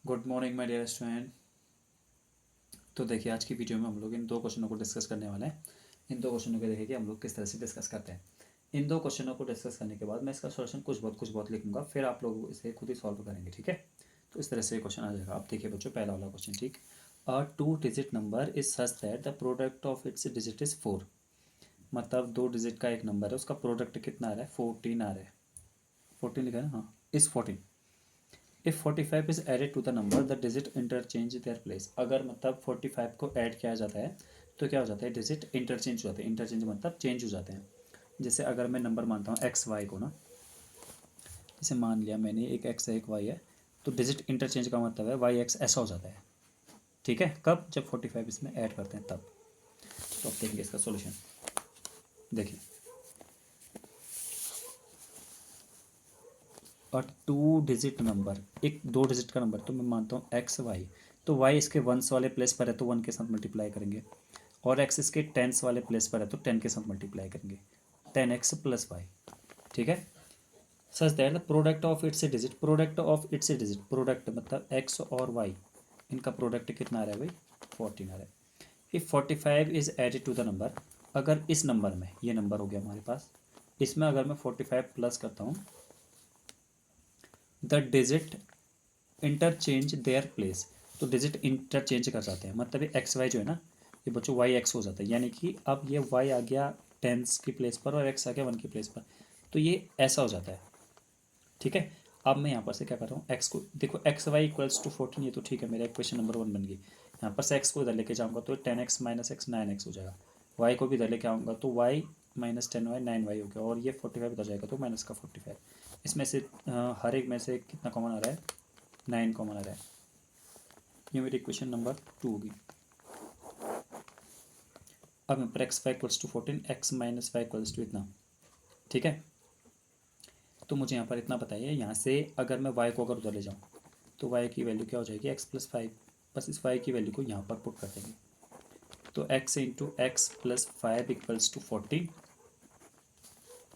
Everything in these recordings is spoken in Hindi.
Good morning my dear student. तो देखिए आज की वीडियो में हम लोग इन दो क्वेश्चनों को डिस्कस करने वाले हैं। इन दो क्वेश्चनों के देखिए कि हम लोग किस तरह से डिस्कस करते हैं। इन दो क्वेश्चनों को डिस्कस करने के बाद मैं इसका सॉल्यूशन कुछ बहुत लिखूंगा, फिर आप लोग इसे खुद ही सॉल्व करेंगे। ठीक है, तो इस तरह से क्वेश्चन आ जाएगा। आप देखिए बच्चों, पहला वाला क्वेश्चन। ठीक, अ 2 digit number is such that the product of it's digit is 4। मतलब 2 डिजिट का एक नंबर है, उसका प्रोडक्ट कितना आ रहा है? 14 आ रहा है। 14 लिखा है ना? हाँ, is 14। If 45 is added to the number the digit interchange their place. अगर मतलब 45 को ऐड किया जाता है तो क्या हो जाता है? डिजिट इंटरचेंज हो जाते हैं। इंटरचेंज मतलब चेंज हो जाते हैं। जैसे अगर मैं नंबर मानता हूँ एक्स वाई को ना, जैसे मान लिया मैंने एक एक्स है एक वाई है, तो डिजिट इंटरचेंज का मतलब है वाई एक्स ऐसा हो जाता है। ठीक है, कब? जब 45 इसमें ऐड करते हैं तब। तो अब देखिए इसका सोल्यूशन। देखिए, और 2 डिजिट नंबर, एक 2 डिजिट का नंबर, तो मैं मानता हूँ एक्स वाई, तो वाई इसके वंस वाले प्लेस पर है तो 1 के साथ मल्टीप्लाई करेंगे, और एक्स इसके टेंस वाले प्लेस पर है तो 10 के साथ मल्टीप्लाई करेंगे। 10x plus y. ठीक है, such that the product of its a digit, product of its a digit, product मतलब एक्स और वाई, इनका प्रोडक्ट कितना आ रहा है भाई? 14 आ रहा है। If 45 is added to the number, अगर इस नंबर में, ये नंबर हो गया हमारे पास, इसमें अगर मैं 45 प्लस करता हूँ, the digit interchange their place, तो डिजिट इंटरचेंज कर जाते हैं। मतलब ये एक्स वाई जो है ना, ये बच्चों वाई एक्स हो जाता है। यानी कि अब ये वाई आ गया टेंस की प्लेस पर और एक्स आ गया 1 की प्लेस पर, तो ये ऐसा हो जाता है। ठीक है, अब मैं यहाँ पर से क्या कर रहा हूँ, एक्स को देखो, एक्स वाई इक्वल्स टू 14, ये तो ठीक है, मेरा इक्वेशन नंबर 1 बन गई। यहाँ पर से एक्स को इधर लेके जाऊँगा तो 10x माइनस एक्स 9x हो जाएगा। वाई को भी इधर लेके आऊँगा तो वाई माइनस 10y 9y हो गया, और ये 45 इधर जाएगा तो माइनस का 45। इसमें से हर एक में से कितना कॉमन आ रहा है? 9 कॉमन आ रहा है। ये मेरी इक्वेशन नंबर 2 होगी। अब यहाँ पर x y equals to 14, x minus y equals to इतना। ठीक है, तो मुझे यहाँ पर इतना बताइए, यहाँ से अगर मैं वाई को अगर उधर ले जाऊँ तो वाई की वैल्यू क्या हो जाएगी? X plus 5। बस इस वाई की वैल्यू को यहाँ पर पुट कर देंगे, तो x into x plus 5 equals to 14।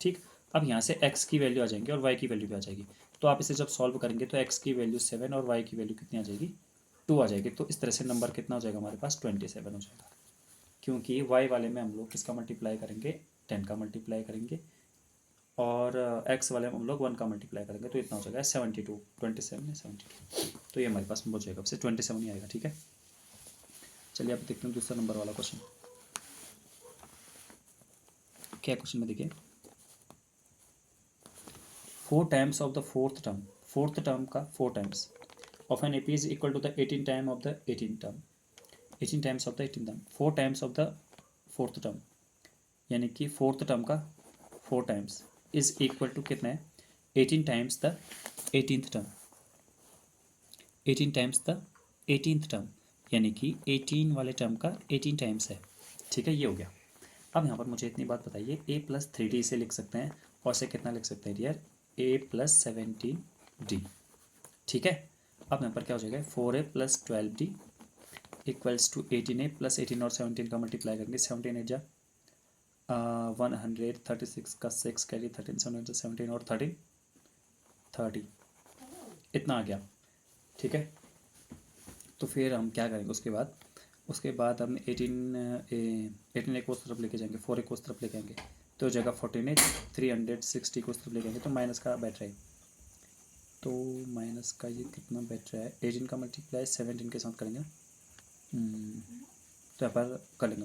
ठीक, अब यहाँ से एक्स की वैल्यू आ जाएंगी और वाई की वैल्यू भी आ जाएगी। तो आप इसे जब सॉल्व करेंगे तो एक्स की वैल्यू 7 और वाई की वैल्यू कितनी आ जाएगी? 2 आ जाएगी। तो इस तरह से नंबर कितना हो जाएगा हमारे पास? 27 हो जाएगा। क्योंकि वाई वाले में हम लोग किसका मल्टीप्लाई करेंगे? 10 का मल्टीप्लाई करेंगे, और एक्स वाले में हम लोग 1 का मल्टीप्लाई करेंगे, तो इतना हो जाएगा 72। 27 है 72, तो ये हमारे पास हो जाएगा, उससे 27 ही आएगा। ठीक है, चलिए आप देखते हैं दूसरा नंबर वाला क्वेश्चन। क्या क्वेश्चन में देखिए, 4 times of the fourth term, fourth term का 4 times of an AP is equal to the 18 time of the 18 term, 18 times of the 18 term, 4 times of the fourth term, यानी कि फोर्थ टर्म का 4 टाइम्स इज इक्वल टू कितना है? 18 times the 18th term, 18 times the 18th term, यानी कि 18 वाले टर्म का 18 टाइम्स है। ठीक है, ये हो गया। अब यहाँ पर मुझे इतनी बात बताइए, a प्लस 3d से लिख सकते हैं, और से कितना लिख सकते हैं डियर? a plus 17d। ठीक है, अब यहाँ पर क्या हो जाएगा? 4a plus 12d equals to 18a plus 18 और 17 का मल्टीप्लाई करेंगे। 17 एट जा 136 का 6 कैरी 13, 17 और 13 30, इतना आ गया। ठीक है, तो फिर हम क्या करेंगे उसके बाद हम 18 एक उस तरफ लेके जाएंगे, 4 एक उस तरफ लेके आएंगे, तो जगह 14 360 को उस तरफ लेके आएंगे, तो माइनस का बैठ रहा है, तो माइनस का ये कितना बैठ रहा है? 18 का मल्टीप्लाई 17 के साथ करेंगे, तो यहाँ पर कर लेंगे,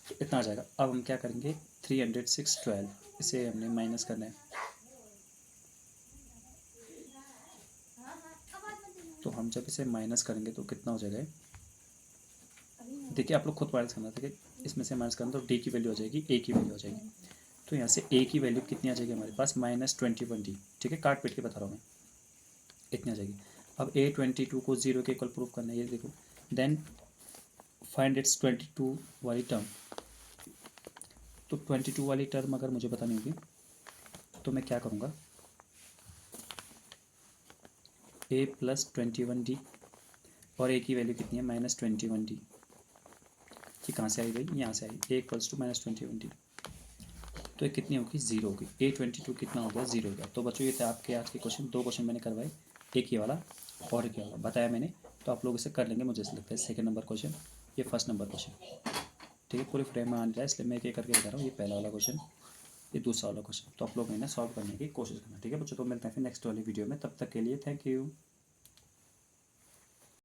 तो इतना आ जाएगा। अब हम क्या करेंगे? 306 12, इसे हमने माइनस करना है, तो हम जब इसे माइनस करेंगे तो कितना हो जाएगा? देखिए आप लोग खुद माइनस करना था कि इसमें से माइनस करना, तो डी की वैल्यू आ जाएगी, ए की वैल्यू आ जाएगी, तो यहाँ से ए की वैल्यू कितनी आ जाएगी हमारे पास? -21d। ठीक है, काट पीट के बता रहा हूँ मैं, इतनी आ जाएगी। अब A22 को 0 के इक्वल प्रूफ करना है, ये देखो, देन फाइंड इट्स 22 वाली टर्म, तो 22 वाली टर्म अगर मुझे बतानी होगी तो मैं क्या करूँगा? a प्लस 21d, और a की वैल्यू कितनी है? -21d। ये कहाँ से आई भाई? यहाँ से आई, a इक्वल्स टू -21d, तो ये कितनी होगी? 0 होगी। A22 कितना हो गया? 0 हो गया। तो बच्चों ये थे आपके आज के क्वेश्चन, 2 क्वेश्चन मैंने करवाए, एक ये वाला और क्या होगा बताया मैंने, तो आप लोग इसे कर लेंगे मुझे ऐसा लगता है। सेकंड नंबर क्वेश्चन, ये फर्स्ट नंबर क्वेश्चन, ठीक है, पूरे फ्रेम में आ रहा है इसलिए मैं एक एक करके बता रहा हूँ। ये पहला वाला क्वेश्चन, ये दूसरा वाला क्वेश्चन, तो आप लोग इन्हें सॉल्व करने की कोशिश करना, ठीक है बच्चों। तो मिलते हैं फिर नेक्स्ट वाली वीडियो में, तब तक के लिए थैंक यू।